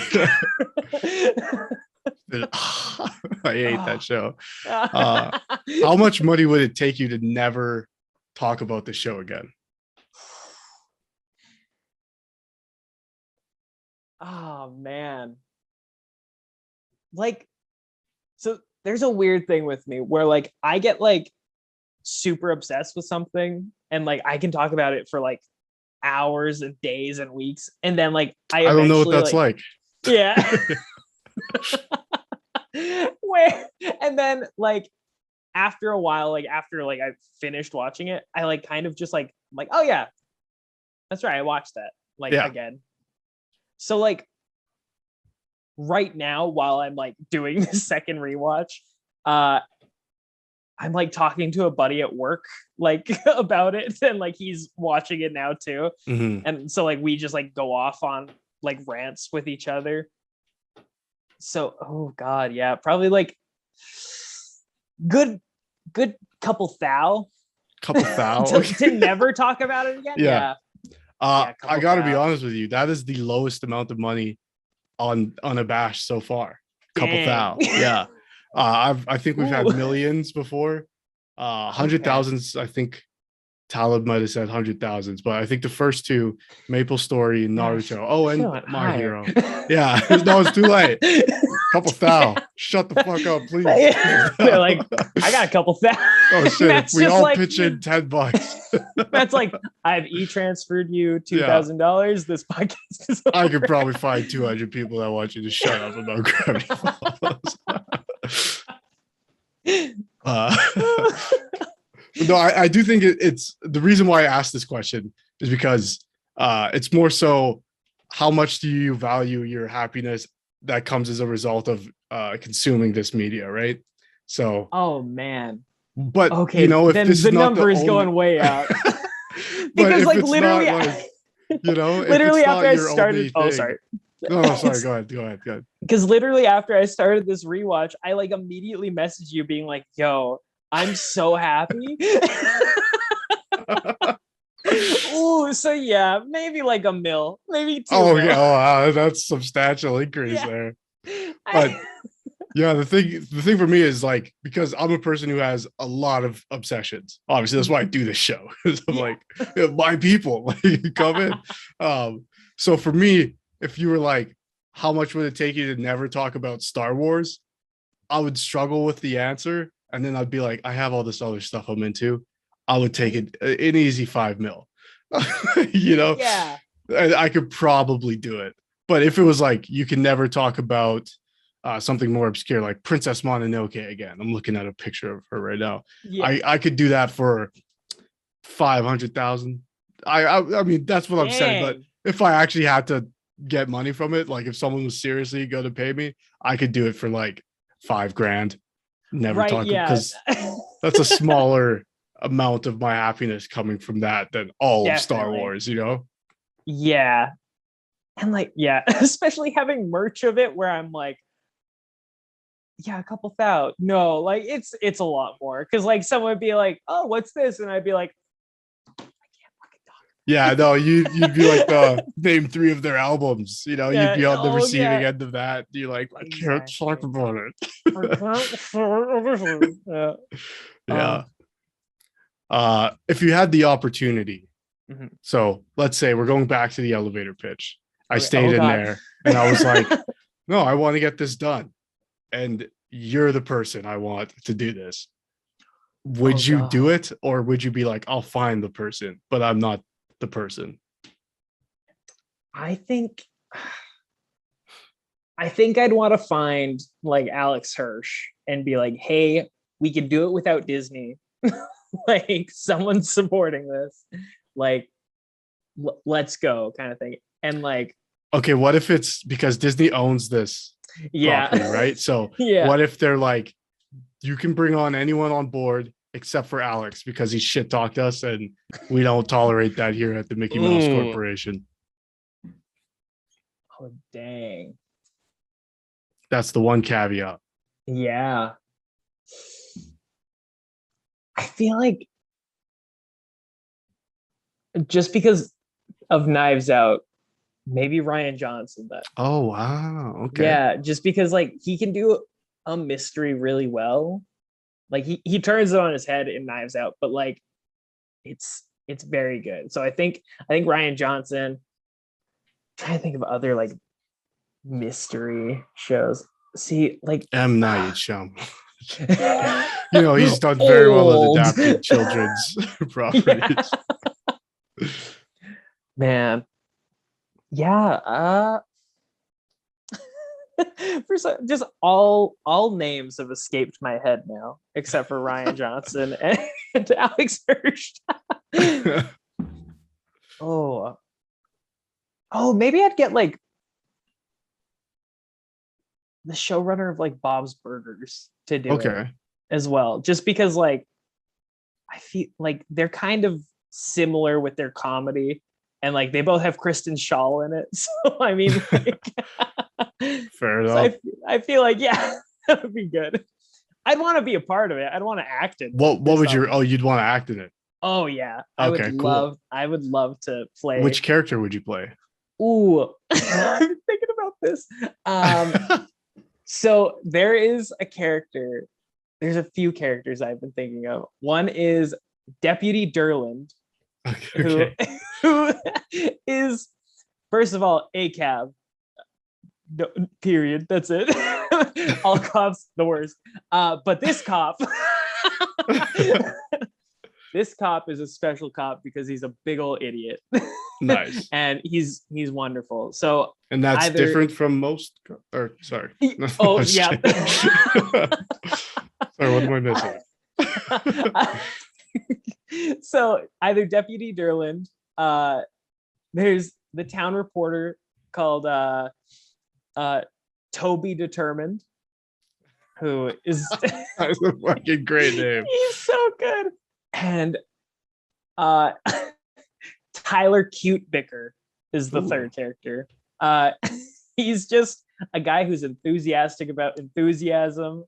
I hate that show. How much money would it take you to never talk about the show again? Oh man. Like, so there's a weird thing with me where like I get like super obsessed with something and like I can talk about it for like hours and days and weeks, and then like I don't know what that's like. Yeah. Where and then like after a while, like after like I finished watching it, I like kind of just like I'm like, oh yeah, that's right, I watched that like again. So like right now, while I'm like doing this second rewatch, I'm like talking to a buddy at work like about it, and like he's watching it now too. Mm-hmm. And so like we just like go off on like rants with each other. So oh god, yeah, probably like good couple thou to never talk about it again. Yeah. I gotta be honest with you, that is the lowest amount of money on Unabashed so far. Couple thou. Yeah. I think we've had millions before. 100,000s. I think Talib might have said 100,000s, but I think the first two, Maple Story and Naruto. Oh, and My Hero. Yeah, no, it's too late. Couple thou. Shut the fuck up, please. They're like, I got a couple thou. Oh shit! We all like, pitch in $10. That's like, I've e-transferred you $2,000. This podcast is over. I could probably find 200 people that want you to shut up about Gravity Falls. No, I do think it's the reason why I asked this question is because it's more so how much do you value your happiness that comes as a result of consuming this media, right? So oh man, but okay, you know, if then this the is not number is going way out. Because like literally you know, literally after I started sorry. No, sorry, go ahead. Because literally after I started this rewatch, I like immediately messaged you being like, yo, I'm so happy. Ooh, so yeah, maybe like a mil, maybe 2 mil. Yeah, oh wow, that's substantial increase Yeah. there. But yeah, the thing for me is like, because I'm a person who has a lot of obsessions. Obviously, that's why I do this show. I'm Yeah. like, my people, like, come in. So for me, if you were like, how much would it take you to never talk about Star Wars? I would struggle with the answer, and then I'd be like, I have all this other stuff I'm into. I would take it an easy 5 mil. You know, Yeah. I could probably do it. But if it was like you can never talk about something more obscure, like Princess Mononoke again, I'm looking at a picture of her right now. Yeah. I could do that for 500,000. I mean that's what I'm saying. But Dang. if I actually had to get money from it, like if someone was seriously going to pay me, I could do it for like 5 grand. Never Right. talk, Yeah. because that's a smaller amount of my happiness coming from that than all of Star Definitely. Wars, you know? Yeah. And like, yeah, especially having merch of it where I'm like, yeah, a couple thousand. No, like it's a lot more. Cause like someone would be like, oh, what's this? And I'd be like, I can't Yeah, no, you'd be like the name 3 of their albums, you know, you'd yeah. be on the Oh receiving yeah. end of that. You're like, I can't talk Exactly. about it. Yeah. Yeah. If you had the opportunity, Mhm. so let's say we're going back to the elevator pitch. I Okay. stayed Oh in God. there and I was like, no, I want to get this done. And you're the person I want to do this. Oh Would you do God. it, or would you be like, I'll find the person, but I'm not the person? I think I think I'd want to find like Alex Hirsch and be like, hey, we can do it without Disney. Like someone's supporting this. Like, let's go, kind of thing. And like, Okay, what if it's because Disney owns this property, yeah. right? So Yeah. what if they're like, you can bring on anyone on board except for Alex because he shit talked us and we don't tolerate that here at the Mickey Mouse Ooh. Corporation. Oh dang. That's the one caveat. Yeah. I feel like just because of Knives Out, maybe Ryan Johnson then. Oh wow. Okay. Yeah, just because like he can do a mystery really well. Like he turns it on his head in Knives Out, but like it's very good. So I think Ryan Johnson. I'm trying to think of other like mystery shows. See, like M. Night Shyamalan. You know, he's done very well at old. adapting children's Yeah, properties. man. Yeah. For some, just all names have escaped my head now, except for Ryan Johnson and Alex Hirsch. Oh, oh, maybe I'd get like the showrunner of like Bob's Burgers to do it Okay. as well, just because like I feel like they're kind of similar with their comedy, and like they both have Kristen Shaw in it. So I mean, like, Fair so enough. I feel like yeah, that would be good. I'd want to be a part of it. I'd want to act in it What or would your, something. oh, you'd want to act in it? Oh yeah, Okay, cool. I would love to play. Which character would you play? Ooh, I'm thinking about this. So there is a character. There's a few characters I've been thinking of. One is Deputy Durland, who Okay. who is first of all a cab. No, period. That's it. All cops the worst. But this cop, this cop is a special cop because he's a big old idiot, Nice. and he's wonderful. So And that's either different from most, or sorry. No, oh I'm just yeah. kidding. Sorry, what am I missing? So either Deputy Durland, there's the town reporter called Toby Determined, who is That's a fucking great name. he's so good. And uh Tyler Cute Bicker is the Ooh. third character. He's just a guy who's enthusiastic about enthusiasm.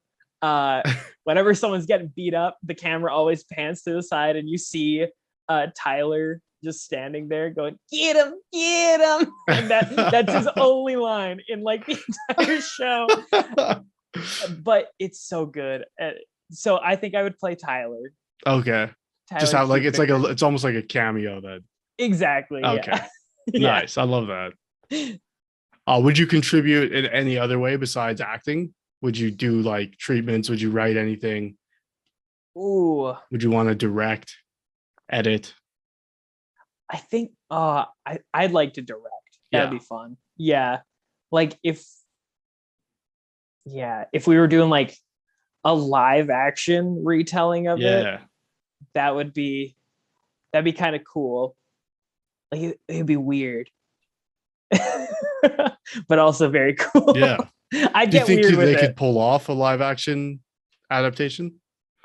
whenever someone's getting beat up, the camera always pans to the side and you see Tyler just standing there going, get him, and that's his only line in like the entire show. But it's so good. So I think I would play Tyler. Okay. Tyler Just how like Keeper. it's almost like a cameo then. Exactly. Okay. Yeah. Nice. I love that. Would you contribute in any other way besides acting? Would you do like treatments? Would you write anything? Ooh. Would you want to direct, edit? I think I'd like to direct. That'd be fun. Yeah. Like if we were doing like a live action retelling of it, that'd be kind of cool. Like it'd be weird. But also very cool. Yeah. I get weird with it. Do you think they could pull off a live action adaptation?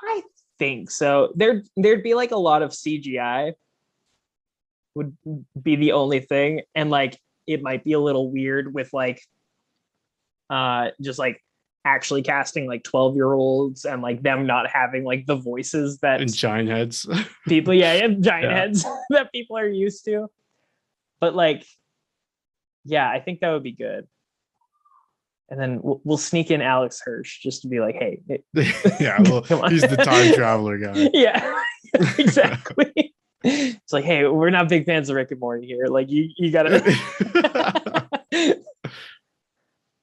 I think so. There'd be like a lot of CGI would be the only thing, and like it might be a little weird with like just like actually casting like 12-year-olds and like them not having like the voices that and giant heads people heads that people are used to. But like I think that would be good. And then we'll sneak in Alex Hirsch just to be like, hey. Well, he's the time traveler guy. Yeah, exactly. It's like, hey, we're not big fans of Rick and Morty here. Like, you gotta.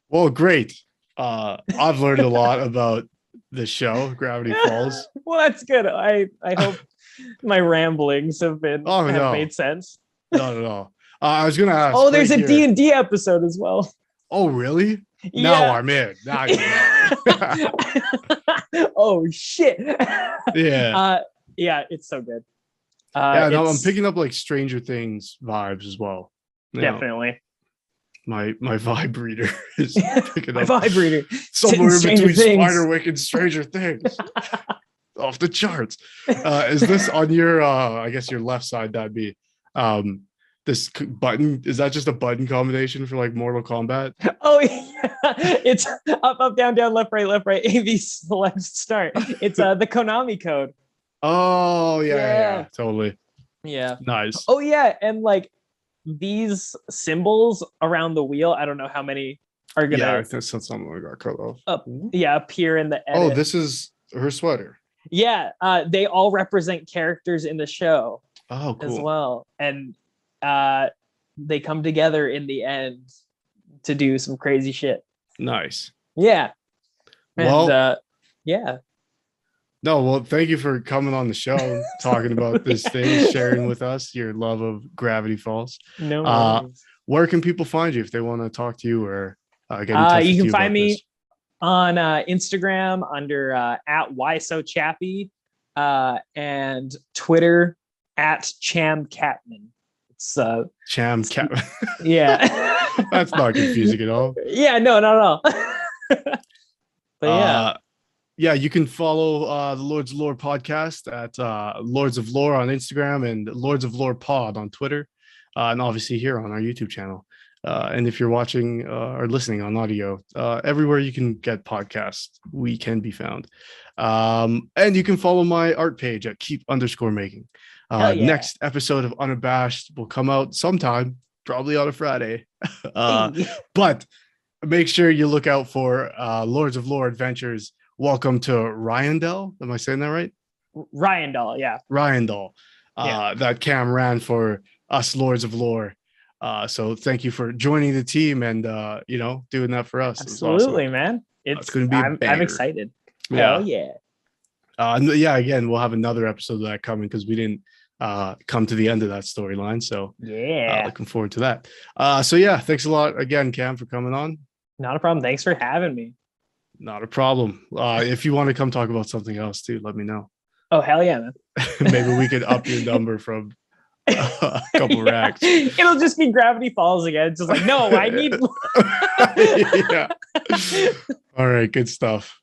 Well, great. I've learned a lot about the show, Gravity Falls. Well, that's good. I hope my ramblings have made sense. Not at all. I was gonna ask. Oh, there's a D&D episode as well. Oh, really? Yeah. Now I'm in. Oh shit. Yeah. Yeah, it's so good. I'm picking up like Stranger Things vibes as well. Definitely. My vibe reader is picking my up vibe reader somewhere in between Spiderwick and Stranger Things. Off the charts. Is this on your I guess your left side? That'd be this button. Is that just a button combination for like Mortal Kombat? Oh yeah, it's up, down, left, right, A, B, select, start. It's the Konami code. Oh yeah, totally. Yeah, nice. Oh yeah, and like these symbols around the wheel, I don't know how many are gonna. Yeah, that's something I got cut off. Appear in the edit. Oh, this is her sweater. Yeah, they all represent characters in the show. Oh, cool. As well, and they come together in the end to do some crazy shit. Nice. Yeah. Well, yeah. No, well, thank you for coming on the show, talking about this thing, sharing with us your love of Gravity Falls. No. Where can people find you if they want to talk to you or get in touch with you? You can find me on Instagram under at @whysochappy and Twitter at Chapman. It's Cham Chapman. Yeah. That's not confusing at all. Yeah, no, not at all. But yeah, you can follow the Lords of Lore podcast at Lords of Lore on Instagram and Lords of Lore Pod on Twitter, and obviously here on our YouTube channel. And if you're watching or listening on audio, everywhere you can get podcasts, we can be found. And you can follow my art page at keep_making. Next episode of Unabashed will come out sometime, probably on a Friday. But make sure you look out for Lords of Lore Adventures. Welcome to Ryandel. Am I saying that right? Ryandel, yeah. Ryandel. That Cam ran for us Lords of Lore. So thank you for joining the team and doing that for us. Absolutely, awesome. Man. It's going to be I'm excited. Yeah. Hell yeah. Again, we'll have another episode of that coming because we didn't come to the end of that storyline. So looking forward to that. Thanks a lot again, Cam, for coming on. Not a problem. Thanks for having me. Not a problem. If you want to come talk about something else too, let me know. Oh, hell yeah, man. Maybe we could up your number from a couple racks. It'll just be Gravity Falls again. It's just like, no, I need. Yeah. All right. Good stuff.